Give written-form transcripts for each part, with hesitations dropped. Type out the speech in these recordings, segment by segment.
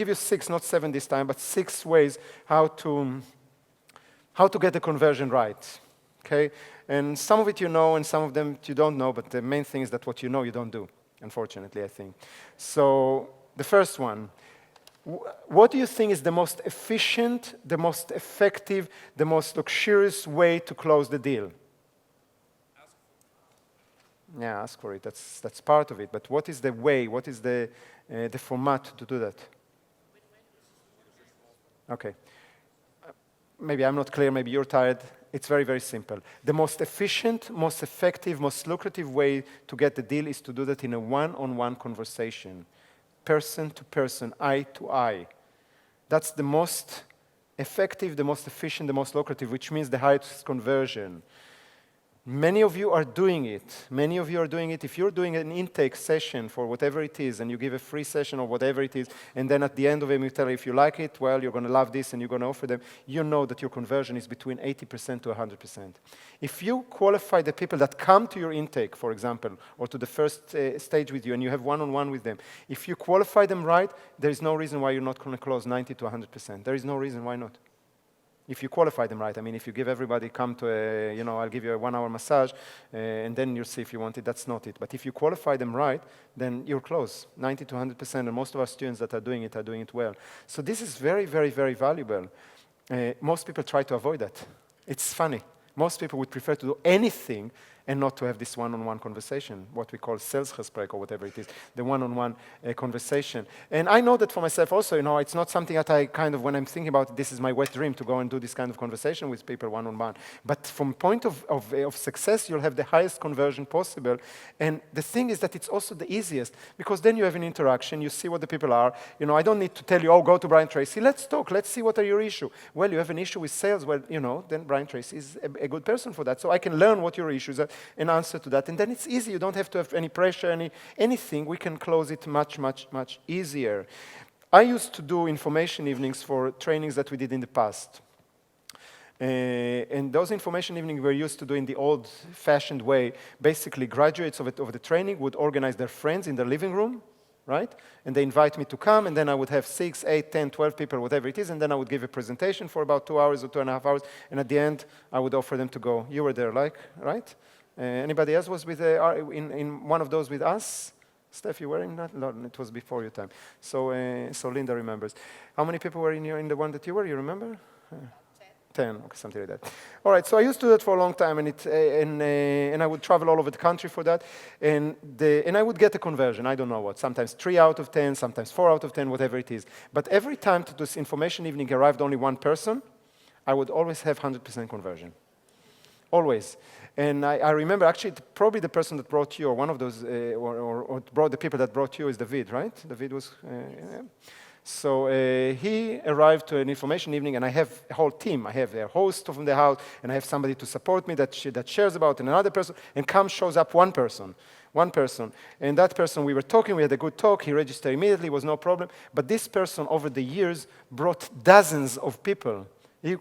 give you 6, not 7 this time, but 6 ways how to get the conversion right, okay? And some of it you know, and some of them you don't know, but the main thing is that what you know, you don't do, unfortunately, I think. So the first one, what do you think is the most efficient, the most effective, the most luxurious way to close the deal? Yeah, ask for it. That's part of it. But what is the way? What is the format to do that? Okay. Maybe I'm not clear. Maybe you're tired. It's very, very simple. The most efficient, most effective, most lucrative way to get the deal is to do that in a one-on-one conversation, person to person, eye to eye. That's the most effective, the most efficient, the most lucrative, which means the highest conversion. Many of you are doing it. Many of you are doing it. If you're doing an intake session for whatever it is, and you give a free session or whatever it is, and then at the end of it, you tell if you like it, well, you're going to love this, and you're going to offer them, you know that your conversion is between 80% to 100%. If you qualify the people that come to your intake, for example, or to the first stage with you, and you have one-on-one with them, if you qualify them right, there is no reason why you're not going to close 90 to 100%. There is no reason why not. If you qualify them right, I mean, if you give everybody, come to a, I'll give you a 1-hour massage, and then you'll see if you want it, that's not it. But if you qualify them right, then you're close, 90 to 100%, and most of our students that are doing it well. So this is very, very, very valuable. Most people try to avoid that. It's funny. Most people would prefer to do anything and not to have this one-on-one conversation, what we call Salesgesprek or whatever it is, the one-on-one conversation. And I know that for myself also, it's not something that I kind of, when I'm thinking about it, this is my wet dream to go and do this kind of conversation with people one-on-one. But from point of success, you'll have the highest conversion possible. And the thing is that it's also the easiest, because then you have an interaction, you see what the people are. I don't need to tell you, go to Brian Tracy, let's talk, let's see what are your issues. Well, you have an issue with sales, well, then Brian Tracy is a good person for that. So I can learn what your issues are and answer to that. And then it's easy. You don't have to have any pressure, anything. We can close it much, much, much easier. I used to do information evenings for trainings that we did in the past. And those information evenings were used to do in the old-fashioned way. Basically, graduates of the training would organize their friends in their living room, right? And they invite me to come, and then I would have 6, 8, 10, 12 people, whatever it is, and then I would give a presentation for about 2 hours or 2.5 hours, and at the end, I would offer them to go. You were there, right? Anybody else was with in one of those with us? Steph, you were in that? No, it was before your time. So Linda remembers. How many people were in the one that you were? You remember? 10, okay, something like that. All right, so I used to do that for a long time, and I would travel all over the country for that, and I would get a conversion, I don't know what, sometimes 3 out of 10, sometimes 4 out of 10, whatever it is. But every time to this information evening arrived only one person, I would always have 100% conversion. Always. And I remember, actually, probably the person that brought you, or one of those, or brought the people that brought you is David, right? David was, yeah. So he arrived to an information evening, and I have a whole team. I have a host from the house, and I have somebody to support me that shares about, and another person, and shows up one person. And that person, we were talking, we had a good talk, he registered immediately, was no problem. But this person, over the years, brought dozens of people.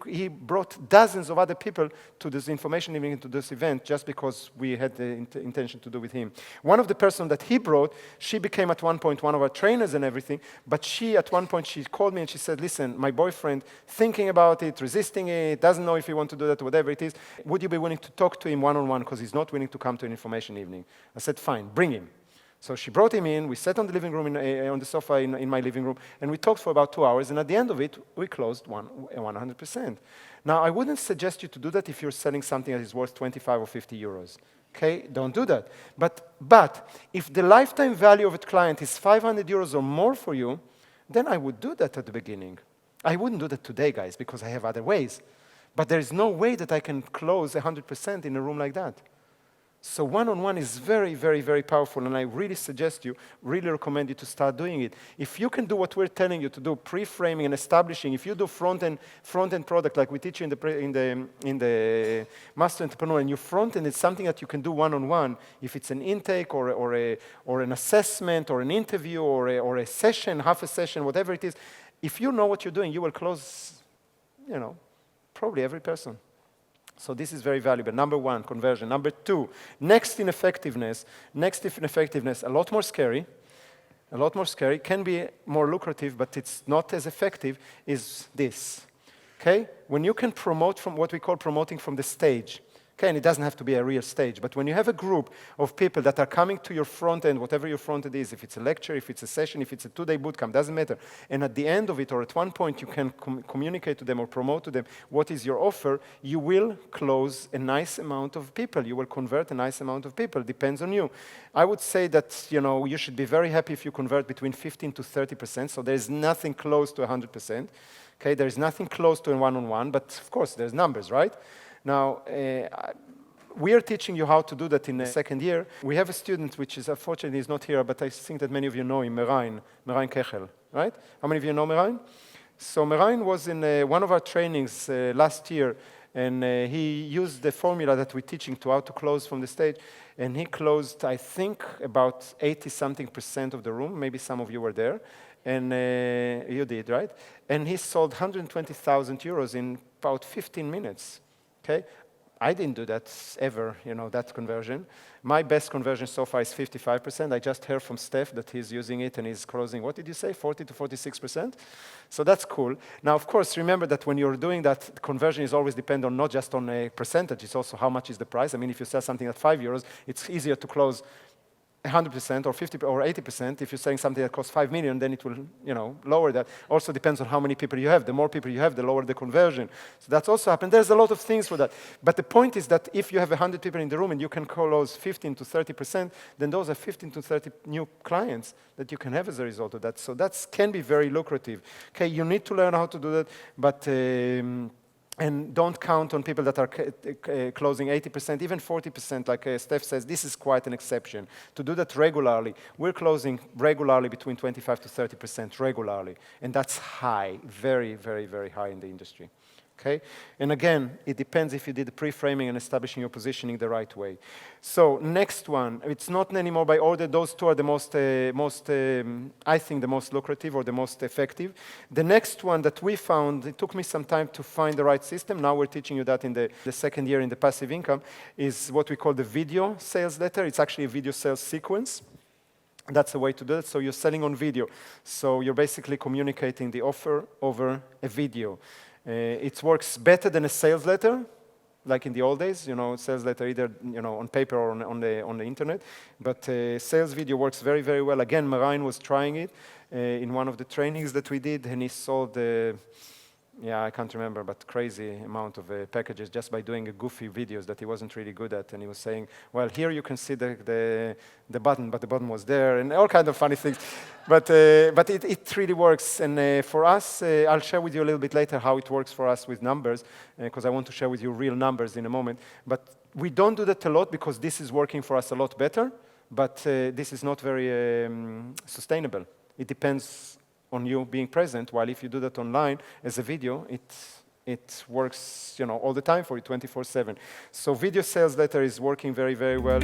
He brought dozens of other people to this information evening, to this event, just because we had the intention to do with him. One of the persons that he brought, she became at one point one of our trainers and everything, but at one point she called me and she said, listen, my boyfriend thinking about it, resisting it, doesn't know if he wants to do that, whatever it is. Would you be willing to talk to him one-on-one because he's not willing to come to an information evening? I said, fine, bring him. So she brought him in, we sat on the living room, on the sofa in my living room, and we talked for about 2 hours, and at the end of it, we closed 100%. Now, I wouldn't suggest you to do that if you're selling something that is worth 25 or 50 euros. Okay, don't do that. But if the lifetime value of a client is 500 euros or more for you, then I would do that at the beginning. I wouldn't do that today, guys, because I have other ways. But there is no way that I can close 100% in a room like that. So one-on-one is very, very, very powerful, and I really suggest you, really recommend you to start doing it. If you can do what we're telling you to do, pre-framing and establishing, if you do front-end product like we teach you in the Master Entrepreneur, and your front-end is something that you can do one-on-one, if it's an intake or an assessment or an interview or a session, half a session, whatever it is, if you know what you're doing, you will close, probably every person. So this is very valuable. Number one, conversion. Number two, next in effectiveness, a lot more scary, a lot more scary, can be more lucrative, but it's not as effective, is this. Okay? When you can promote from what we call promoting from the stage, okay, and it doesn't have to be a real stage, but when you have a group of people that are coming to your front end, whatever your front end is, if it's a lecture, if it's a session, if it's a 2-day bootcamp, doesn't matter, and at the end of it or at one point you can communicate to them or promote to them what is your offer, you will close a nice amount of people. You will convert a nice amount of people. Depends on you. I would say that, you know, you should be very happy if you convert between 15 to 30%, so there's nothing close to 100%. Okay, there is nothing close to a one-on-one, but of course there's numbers, right? Now, we are teaching you how to do that in the second year. We have a student which is, unfortunately, is not here, but I think that many of you know him, Merain Kechel, right? How many of you know Merain? So Merain was in one of our trainings last year, and he used the formula that we're teaching to how to close from the stage, and he closed, I think, about 80-something% of the room. Maybe some of you were there. And you did, right? And he sold 120,000 euros in about 15 minutes, okay? I didn't do that ever, you know, that conversion. My best conversion so far is 55%. I just heard from Steph that he's using it and he's closing, what did you say, 40 to 46%? So that's cool. Now, of course, remember that when you're doing that, conversion is always depend on not just on a percentage, it's also how much is the price. I mean, if you sell something at 5 euros, it's easier to close 100% or 50% or 80%. If you're selling something that costs 5 million, then it will, you know, lower that. Also depends on how many people you have. The more people you have, the lower the conversion. So that's also happened. There's a lot of things for that. But the point is that if you have 100 people in the room and you can close 15 to 30%, then those are 15 to 30 new clients that you can have as a result of that. So that can be very lucrative. Okay, you need to learn how to do that, but and don't count on people that are closing 80%, even 40%, like Steph says. This is quite an exception. To do that regularly, we're closing regularly between 25 to 30% regularly. And that's high, very, very, very high in the industry. Okay? And again, it depends if you did the pre-framing and establishing your positioning the right way. So next one, it's not anymore by order. Those two are the most, I think, the most lucrative or the most effective. The next one that we found, it took me some time to find the right system. Now we're teaching you that in the second year in the passive income, is what we call the video sales letter. It's actually a video sales sequence. That's the way to do it. So you're selling on video. So you're basically communicating the offer over a video. It works better than a sales letter, like in the old days, you know, sales letter either, you know, on paper or on the internet. But sales video works very, very well. Again, Merain was trying it in one of the trainings that we did, and he sold yeah, I can't remember, but crazy amount of packages just by doing a goofy videos that he wasn't really good at. And he was saying, well, here you can see the button, but the button was there, and all kinds of funny things. But it really works. And for us, I'll share with you a little bit later how it works for us with numbers, because I want to share with you real numbers in a moment. But we don't do that a lot because this is working for us a lot better, but this is not very sustainable. It depends on you being present, while if you do that online as a video, it works, you know, all the time for you, 24/7. So video sales letter is working very, very well.